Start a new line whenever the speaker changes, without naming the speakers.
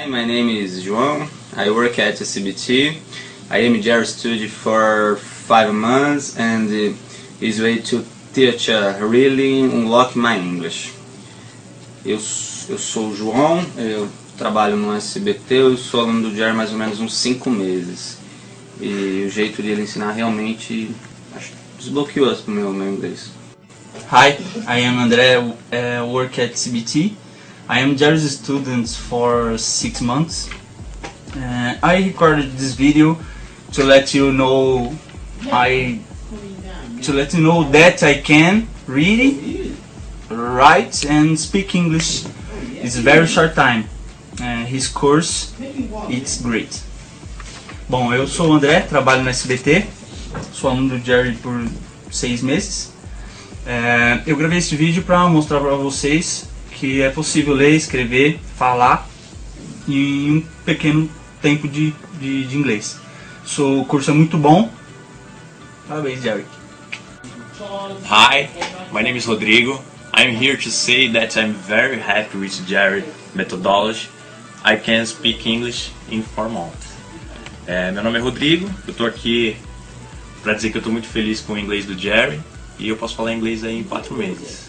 my name is João. I work at CBT. I am Jerry student for 5 months and is way to teach really unlock my English. Eu sou o João, eu trabalho no SBT, eu sou aluno do Jerry há mais ou menos uns 5 meses. E o jeito de ele ensinar realmente desbloqueou o meu inglês.
Hi, I am André, work at CBT. I am Jerry's student for 6 months. I recorded this video to let you know that I can read, write and speak English. It's a very short time. His course, it's great. Bom, eu sou o André, trabalho no SBT, sou aluno do Jerry por 6 meses. Eu gravei esse vídeo para mostrar para vocês que é possível ler, escrever, falar em um pequeno tempo de inglês. O curso é muito bom. Parabéns, Jerry.
Hi, my name is Rodrigo. I'm here to say that I'm very happy with Jerry methodology. I can speak English in 4 months. Meu nome é Rodrigo, eu tô aqui para dizer que eu tô muito feliz com o inglês do Jerry e eu posso falar inglês aí em 4 meses.